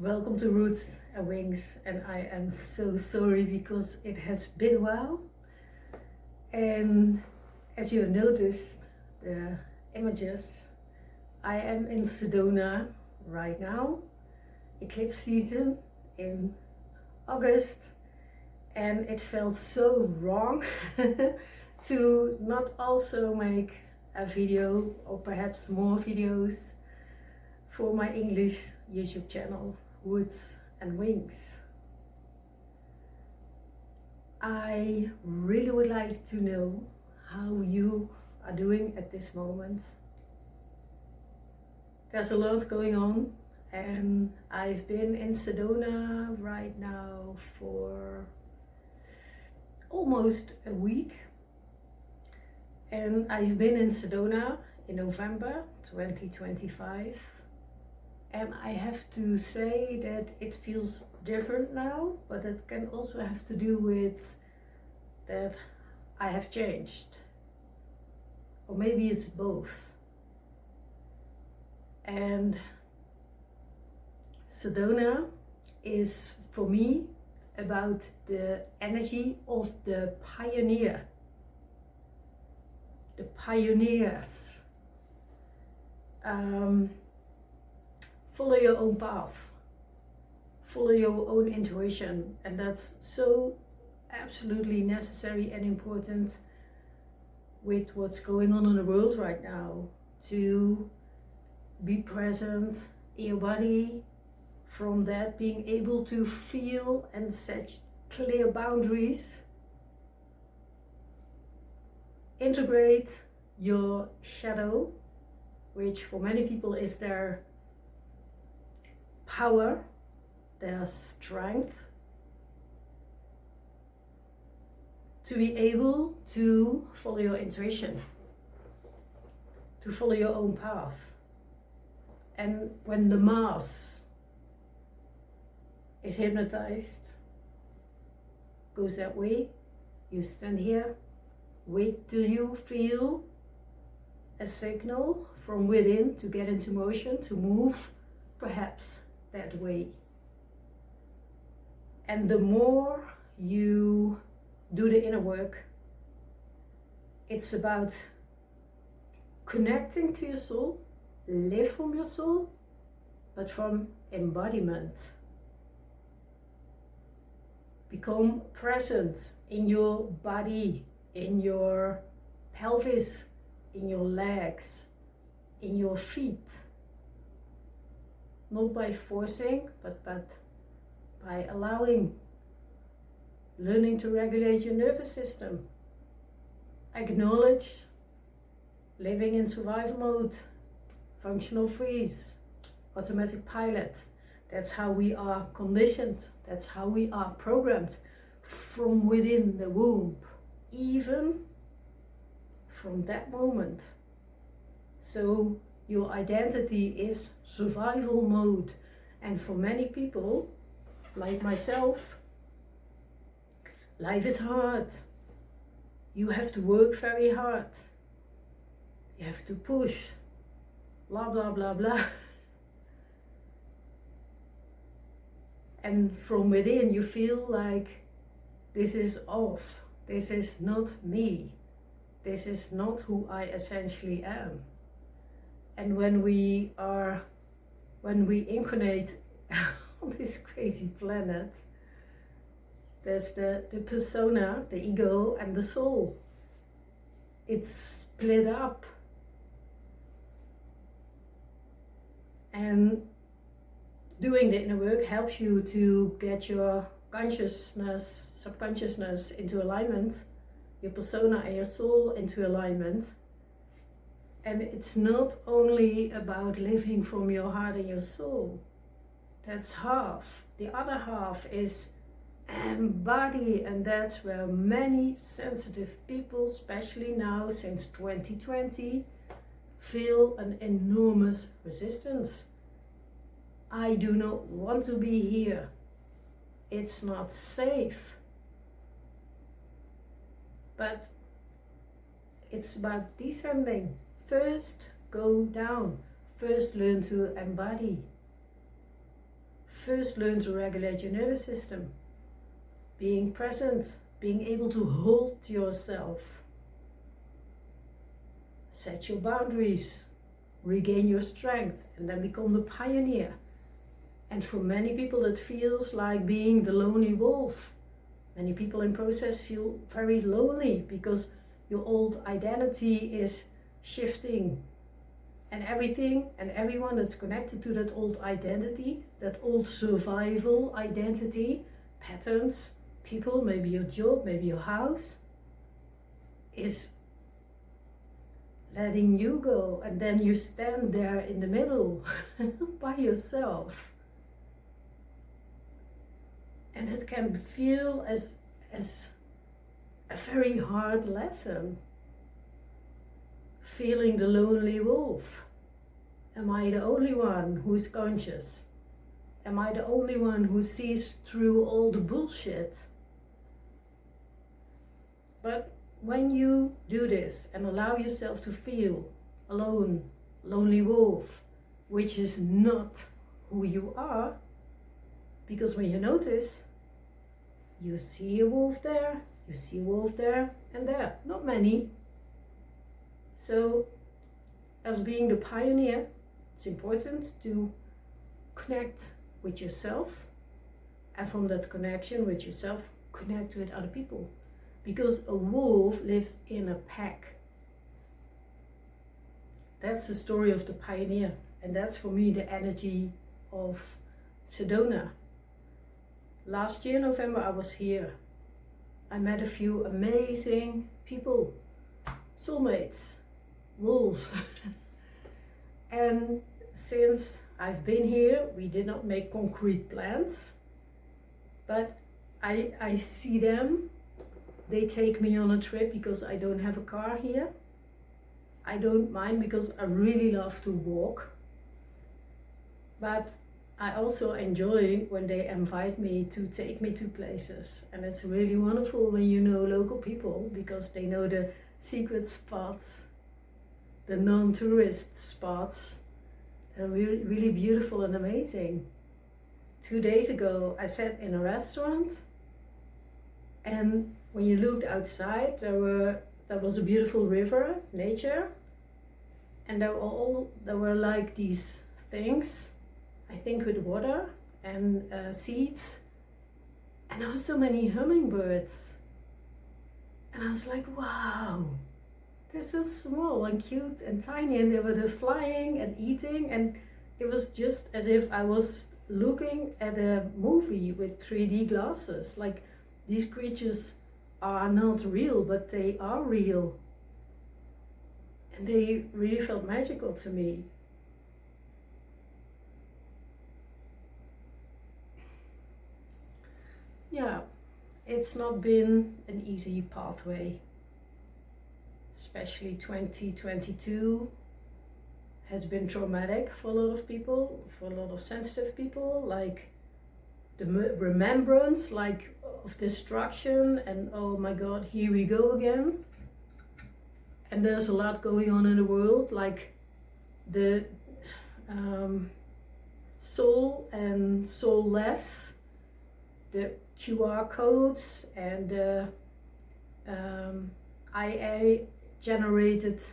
Welcome to Roots and Wings, and I am so sorry because it has been a while. And as you have noticed, the images, I am in Sedona right now, Eclipse season in August, and it felt so wrong to not also make a video or perhaps more videos for my English YouTube channel, Roots and Wings. I really would like to know how you are doing at this moment. There's a lot going on, and I've been in Sedona right now for almost a week. And I've been in Sedona in November 2025. And I have to say that it feels different now, but it can also have to do with that I have changed. Or maybe it's both. And Sedona is for me about the energy of the pioneer. The pioneers. Follow your own path, follow your own intuition, and that's so absolutely necessary and important with what's going on in the world right now, to be present in your body, from that being able to feel and set clear boundaries, integrate your shadow, which for many people is their power, their strength, to be able to follow your intuition, to follow your own path. And when the mass is hypnotized, goes that way, you stand here, wait till you feel a signal from within to get into motion, to move perhaps that way. And the more you do the inner work, it's about connecting to your soul, live from your soul, but from embodiment. Become present in your body, in your pelvis, in your legs, in your feet. Not by forcing, but by allowing, learning to regulate your nervous system. Acknowledge living in survival mode, functional freeze, automatic pilot. That's how we are conditioned. That's how we are programmed from within the womb, even from that moment. So your identity is survival mode. And for many people, like myself, life is hard. You have to work very hard. You have to push. Blah, blah, blah, blah. And from within you feel like this is off. This is not me. This is not who I essentially am. And when we incarnate on this crazy planet, there's the persona, the ego, and the soul. It's split up. And doing the inner work helps you to get your consciousness, subconsciousness into alignment, your persona and your soul into alignment. And it's not only about living from your heart and your soul. That's half. The other half is embody, and that's where many sensitive people, especially now since 2020, feel an enormous resistance. I do not want to be here. It's not safe. But it's about descending. First, go down. First, learn to embody. first learn to regulate your nervous system. Being present, being able to hold yourself. Set your boundaries, regain your strength, and then become the pioneer. And for many people it feels like being the lonely wolf. Many people in process feel very lonely because your old identity is shifting. And everything and everyone that's connected to that old identity, that old survival identity, patterns, people, maybe your job, maybe your house, is letting you go. And then you stand there in the middle by yourself. And it can feel as a very hard lesson. Feeling the lonely wolf. Am I the only one who's conscious? Am I the only one who sees through all the bullshit? But when you do this and allow yourself to feel alone, lonely wolf, which is not who you are, because when you notice, you see a wolf there, you see a wolf there, and there, not many. So, as being the pioneer, it's important to connect with yourself, and from that connection with yourself, connect with other people. Because a wolf lives in a pack. That's the story of the pioneer, and that's for me the energy of Sedona. Last year, November, I was here. I met a few amazing people, soulmates, wolves. And since I've been here, we did not make concrete plans, but I see them. They take me on a trip because I don't have a car here. I don't mind because I really love to walk. But I also enjoy when they invite me to take me to places. And it's really wonderful when you know local people because they know the secret spots, the non-tourist spots. They're really, really beautiful and amazing. 2 days ago, I sat in a restaurant, and when you looked outside, there was a beautiful river, nature, and there were like these things, I think with water and seeds, and there were so many hummingbirds, and I was like, wow, they're so small and cute and tiny, and they were just flying and eating, and it was just as if I was looking at a movie with 3D glasses. Like, these creatures are not real, but they are real, and they really felt magical to me. Yeah, it's not been an easy pathway, especially 2022 has been traumatic for a lot of people, for a lot of sensitive people, like the remembrance like of destruction, and oh my god, here we go again. And there's a lot going on in the world, like the soul and soulless, the QR codes and the IA generated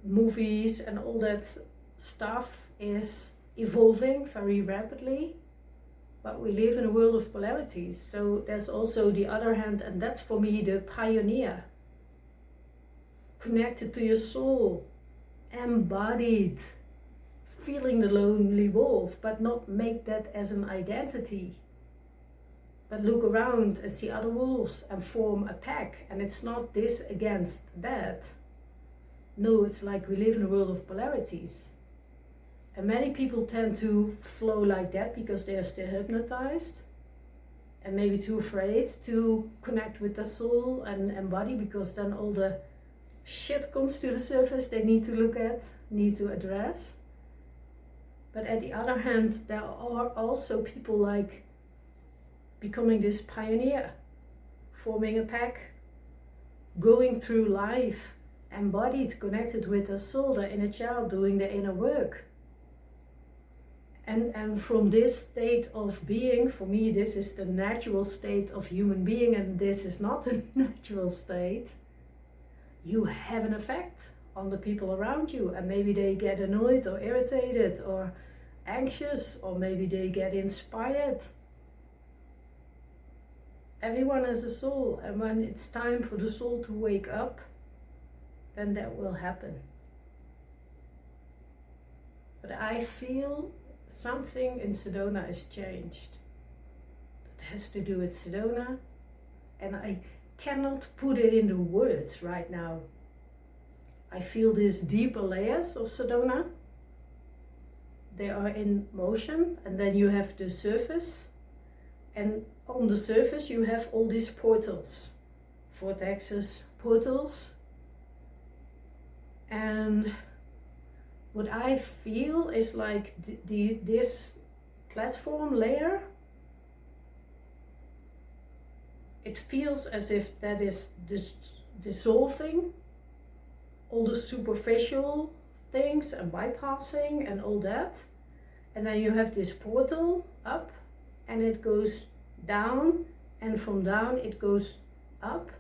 movies and all that stuff is evolving very rapidly. But we live in a world of polarities, so there's also the other hand, and that's for me the pioneer. Connected to your soul, embodied, feeling the lonely wolf, but not make that as an identity. But look around and see other wolves and form a pack, and it's not this against that. No, it's like we live in a world of polarities. And many people tend to flow like that because they are still hypnotized and maybe too afraid to connect with the soul and embody, because then all the shit comes to the surface they need to look at, need to address. But at the other hand, there are also people like becoming this pioneer, forming a pack, going through life, embodied, connected with the soul, the inner child, doing the inner work. And from this state of being, for me, this is the natural state of human being, and this is not a natural state. You have an effect on the people around you, and maybe they get annoyed or irritated or anxious, or maybe they get inspired. Everyone has a soul, and when it's time for the soul to wake up, then that will happen. But I feel something in Sedona has changed. It has to do with Sedona, and I cannot put it into words right now. I feel these deeper layers of Sedona. They are in motion, and then you have the surface, and on the surface you have all these portals, vortexes, portals. And what I feel is like this platform layer, it feels as if that is dissolving all the superficial things and bypassing and all that. And then you have this portal up, and it goes down, and from down it goes up.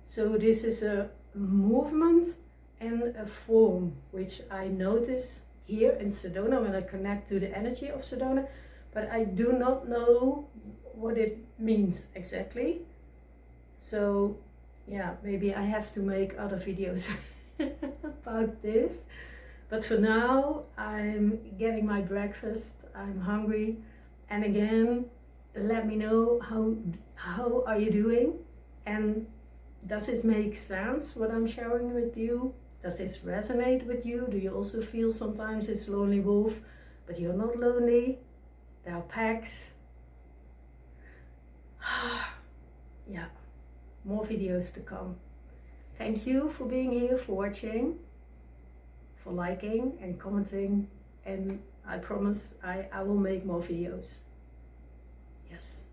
So this is a movement and a form which I notice here in Sedona when I connect to the energy of Sedona, but I do not know what it means exactly. So yeah, maybe I have to make other videos about this. But for now, I'm getting my breakfast, I'm hungry, and again, let me know how are you doing, and does it make sense what I'm sharing with you? Does this resonate with you? Do you also feel sometimes it's lonely wolf, but you're not lonely? There are packs. Yeah, more videos to come. Thank you for being here, for watching, for liking and commenting, and I promise I will make more videos. Yes.